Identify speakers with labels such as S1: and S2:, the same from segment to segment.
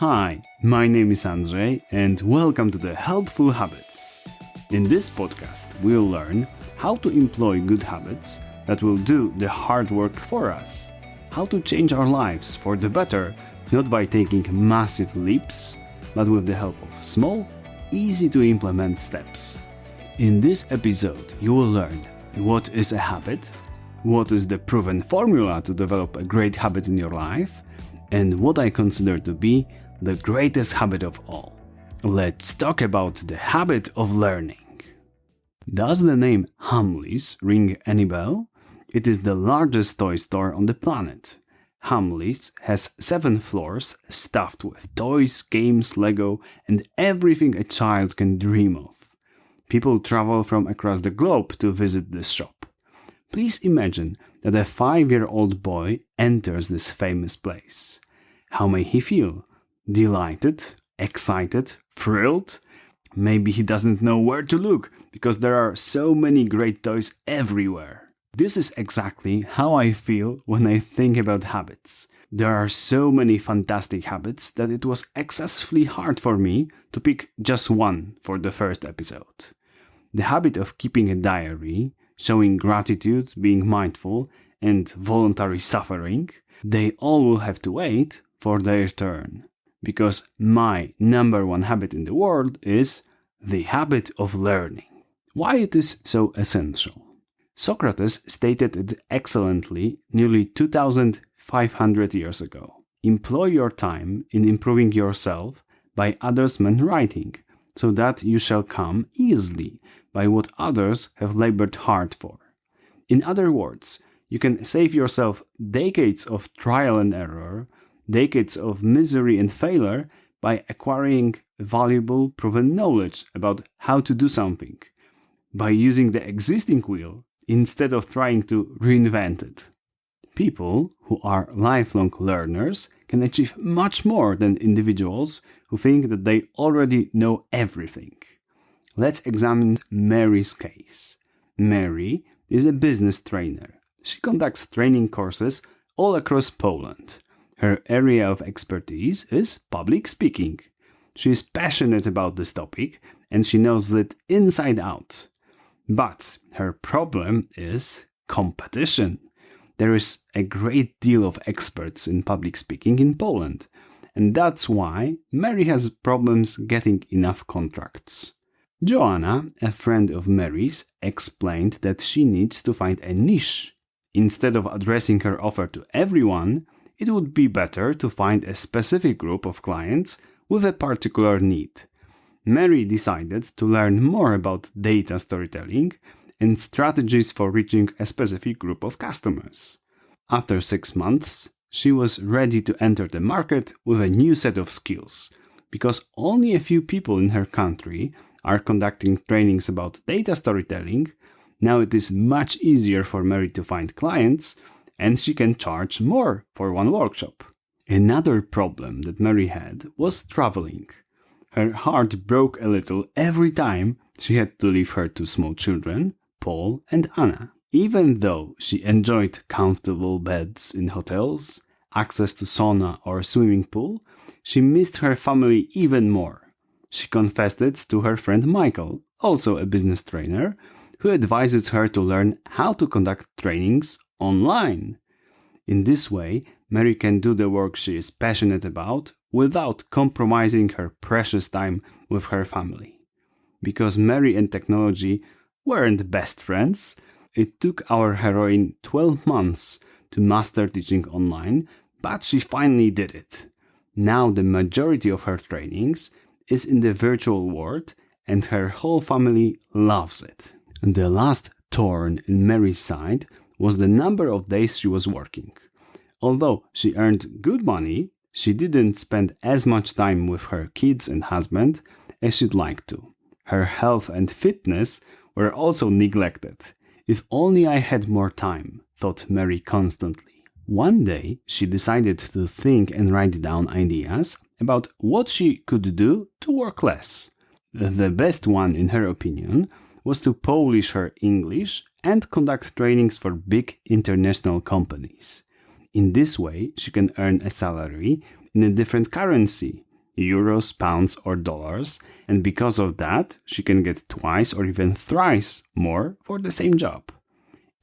S1: Hi, my name is Andrzej and welcome to the Helpful Habits. In this podcast, we'll learn how to employ good habits that will do the hard work for us, how to change our lives for the better, not by taking massive leaps, but with the help of small, easy to implement steps. In this episode, you will learn what is a habit, what is the proven formula to develop a great habit in your life, and what I consider to be the greatest habit of all. Let's talk about the habit of learning. Does the name Hamleys ring any bell? It is the largest toy store on the planet. Hamleys has 7 floors stuffed with toys, games, Lego, and everything a child can dream of. People travel from across the globe to visit this shop. Please imagine that a 5-year-old boy enters this famous place. How may he feel? Delighted, excited, thrilled? Maybe he doesn't know where to look because there are so many great toys everywhere. This is exactly how I feel when I think about habits. There are so many fantastic habits that it was excessively hard for me to pick just one for the first episode. The habit of keeping a diary, showing gratitude, being mindful, and voluntary suffering, they all will have to wait for their turn. Because my number one habit in the world is the habit of learning. Why it is so essential? Socrates stated it excellently nearly 2,500 years ago. Employ your time in improving yourself by others' men writing, so that you shall come easily by what others have labored hard for. In other words, you can save yourself decades of trial and error, decades of misery and failure by acquiring valuable proven knowledge about how to do something, by using the existing wheel instead of trying to reinvent it. People who are lifelong learners can achieve much more than individuals who think that they already know everything. Let's examine Mary's case. Mary is a business trainer. She conducts training courses all across Poland. Her area of expertise is public speaking. She is passionate about this topic and she knows it inside out. But her problem is competition. There is a great deal of experts in public speaking in Poland, and that's why Mary has problems getting enough contracts. Joanna, a friend of Mary's, explained that she needs to find a niche. Instead of addressing her offer to everyone, it would be better to find a specific group of clients with a particular need. Mary decided to learn more about data storytelling and strategies for reaching a specific group of customers. After 6 months, she was ready to enter the market with a new set of skills. Because only a few people in her country are conducting trainings about data storytelling, now it is much easier for Mary to find clients, and she can charge more for one workshop. Another problem that Mary had was traveling. Her heart broke a little every time she had to leave her 2 small children, Paul and Anna. Even though she enjoyed comfortable beds in hotels, access to sauna or swimming pool, she missed her family even more. She confessed it to her friend Michael, also a business trainer, who advises her to learn how to conduct trainings online. In this way, Mary can do the work she is passionate about without compromising her precious time with her family. Because Mary and technology weren't best friends, it took our heroine 12 months to master teaching online, but she finally did it. Now the majority of her trainings is in the virtual world and her whole family loves it. The last thorn in Mary's side was the number of days she was working. Although she earned good money, she didn't spend as much time with her kids and husband as she'd like to. Her health and fitness were also neglected. If only I had more time, thought Mary constantly. One day, she decided to think and write down ideas about what she could do to work less. The best one, in her opinion, was to polish her English and conduct trainings for big international companies. In this way, she can earn a salary in a different currency euros, pounds, or dollars, and because of that, she can get twice or even thrice more for the same job.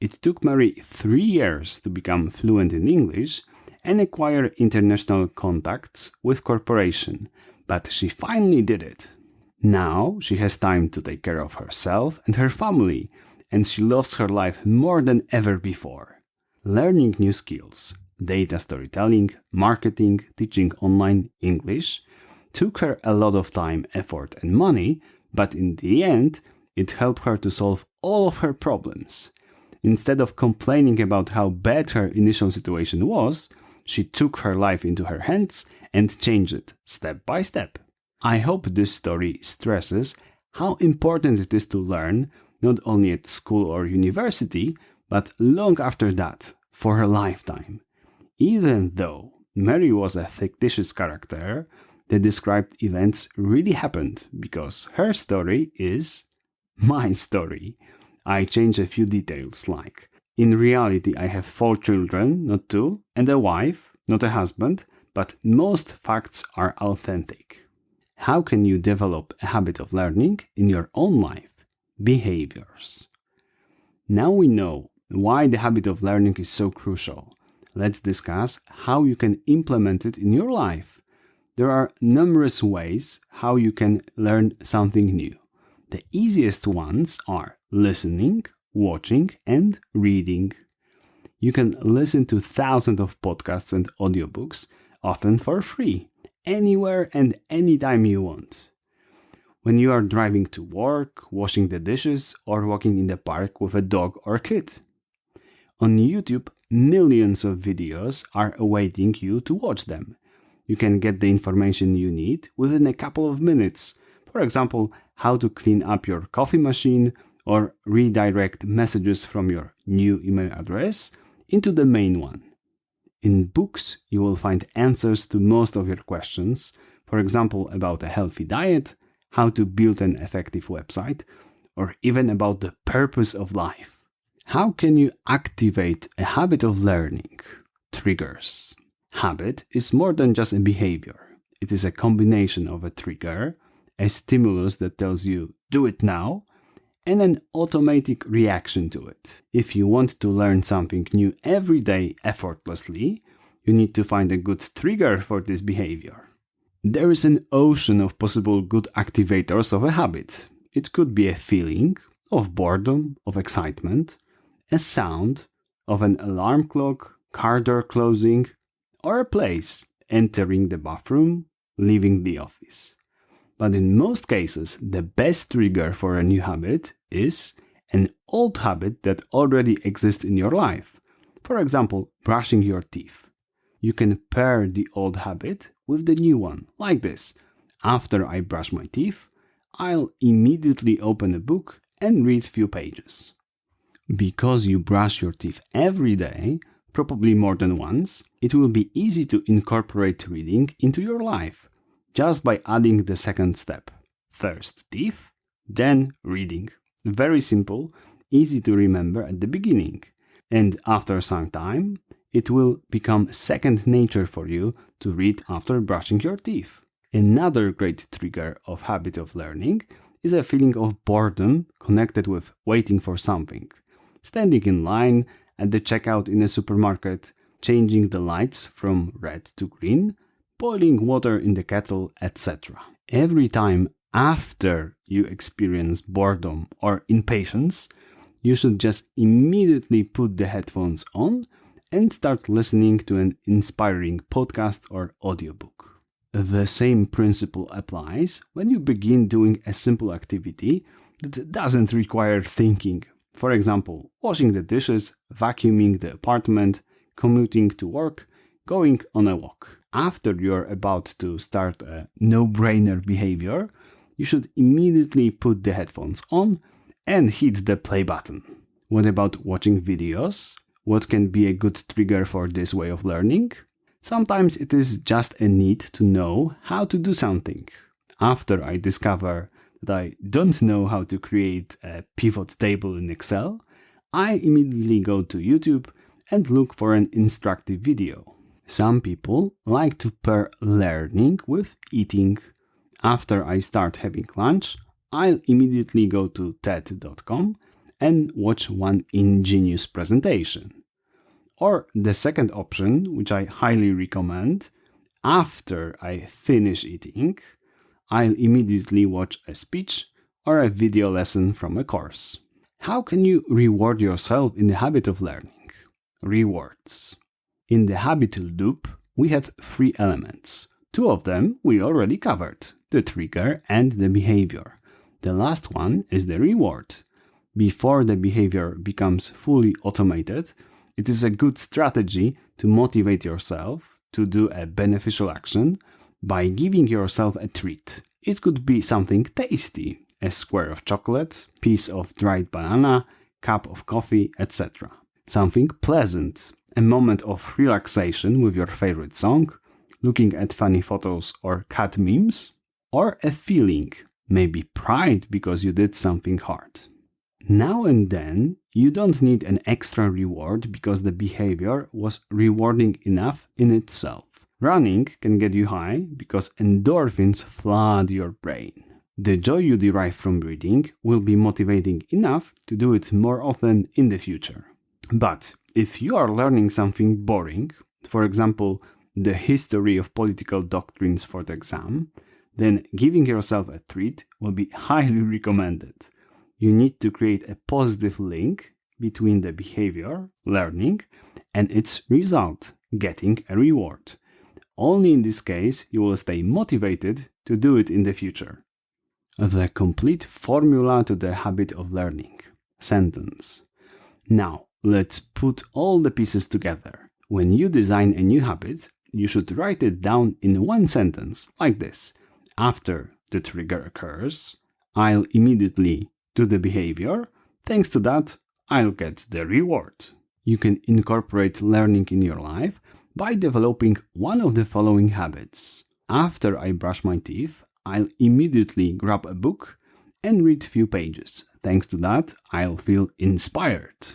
S1: It took Mary 3 years to become fluent in English and acquire international contacts with corporations, but she finally did it. Now she has time to take care of herself and her family, and she loves her life more than ever before. Learning new skills, data storytelling, marketing, teaching online English, took her a lot of time, effort, and money, but in the end, it helped her to solve all of her problems. Instead of complaining about how bad her initial situation was, she took her life into her hands and changed it step by step. I hope this story stresses how important it is to learn, not only at school or university, but long after that, for her lifetime. Even though Mary was a fictitious character, the described events really happened because her story is my story. I change a few details like, in reality I have 4 children, not 2, and a wife, not a husband, but most facts are authentic. How can you develop a habit of learning in your own life? Behaviors. Now we know why the habit of learning is so crucial. Let's discuss how you can implement it in your life. There are numerous ways how you can learn something new. The easiest ones are listening, watching, and reading. You can listen to thousands of podcasts and audiobooks, often for free, anywhere and anytime you want. When you are driving to work, washing the dishes, or walking in the park with a dog or kid. On YouTube, millions of videos are awaiting you to watch them. You can get the information you need within a couple of minutes. For example, how to clean up your coffee machine or redirect messages from your new email address into the main one. In books, you will find answers to most of your questions, for example, about a healthy diet, how to build an effective website, or even about the purpose of life. How can you activate a habit of learning? Triggers. Habit is more than just a behavior. It is a combination of a trigger, a stimulus that tells you, do it now, and an automatic reaction to it. If you want to learn something new every day effortlessly, you need to find a good trigger for this behavior. There is an ocean of possible good activators of a habit. It could be a feeling of boredom, of excitement, a sound of an alarm clock, car door closing, or a place, entering the bathroom, leaving the office. But in most cases, the best trigger for a new habit is an old habit that already exists in your life. For example, brushing your teeth. You can pair the old habit with the new one, like this. After I brush my teeth, I'll immediately open a book and read few pages. Because you brush your teeth every day, probably more than once, it will be easy to incorporate reading into your life, just by adding the second step. First teeth, then reading. Very simple, easy to remember at the beginning. And after some time, it will become second nature for you to read after brushing your teeth. Another great trigger of habit of learning is a feeling of boredom connected with waiting for something. Standing in line at the checkout in a supermarket, changing the lights from red to green, boiling water in the kettle, etc. Every time after you experience boredom or impatience, you should just immediately put the headphones on and start listening to an inspiring podcast or audiobook. The same principle applies when you begin doing a simple activity that doesn't require thinking. For example, washing the dishes, vacuuming the apartment, commuting to work, going on a walk. After you're about to start a no-brainer behavior, you should immediately put the headphones on and hit the play button. What about watching videos? What can be a good trigger for this way of learning? Sometimes it is just a need to know how to do something. After I discover that I don't know how to create a pivot table in Excel, I immediately go to YouTube and look for an instructive video. Some people like to pair learning with eating. After I start having lunch, I'll immediately go to TED.com and watch one ingenious presentation. Or the second option, which I highly recommend, after I finish eating, I'll immediately watch a speech or a video lesson from a course. How can you reward yourself in the habit of learning? Rewards. In the Habitual loop, we have 3 elements. 2 of them we already covered, the trigger and the behavior. The last one is the reward. Before the behavior becomes fully automated, it is a good strategy to motivate yourself to do a beneficial action by giving yourself a treat. It could be something tasty, a square of chocolate, piece of dried banana, cup of coffee, etc. Something pleasant, a moment of relaxation with your favorite song, looking at funny photos or cat memes, or a feeling, maybe pride because you did something hard. Now and then, you don't need an extra reward because the behavior was rewarding enough in itself. Running can get you high because endorphins flood your brain. The joy you derive from reading will be motivating enough to do it more often in the future. But if you are learning something boring, for example, the history of political doctrines for the exam, then giving yourself a treat will be highly recommended. You need to create a positive link between the behavior, learning, and its result, getting a reward. Only in this case you will stay motivated to do it in the future. The complete formula to the habit of learning. Sentence. Now, let's put all the pieces together. When you design a new habit, you should write it down in one sentence, like this. After the trigger occurs, I'll immediately do the behavior. Thanks to that, I'll get the reward. You can incorporate learning in your life by developing one of the following habits. After I brush my teeth, I'll immediately grab a book and read few pages. Thanks to that, I'll feel inspired.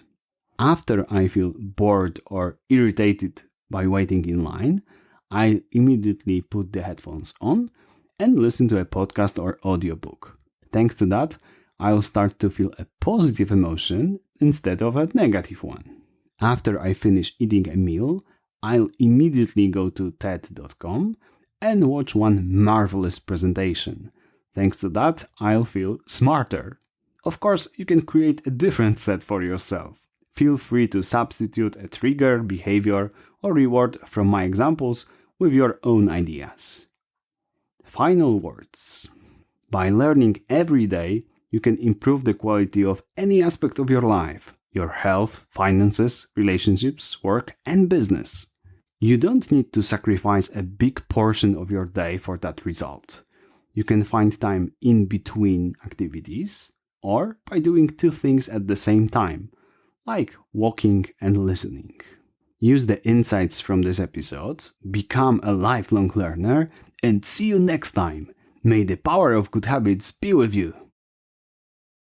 S1: After I feel bored or irritated by waiting in line, I immediately put the headphones on and listen to a podcast or audiobook. Thanks to that, I'll start to feel a positive emotion instead of a negative one. After I finish eating a meal, I'll immediately go to TED.com and watch one marvelous presentation. Thanks to that, I'll feel smarter. Of course, you can create a different set for yourself. Feel free to substitute a trigger, behavior, or reward from my examples with your own ideas. Final words. By learning every day, you can improve the quality of any aspect of your life, your health, finances, relationships, work, and business. You don't need to sacrifice a big portion of your day for that result. You can find time in between activities or by doing 2 things at the same time, like walking and listening. Use the insights from this episode, become a lifelong learner, and see you next time. May the power of good habits be with you.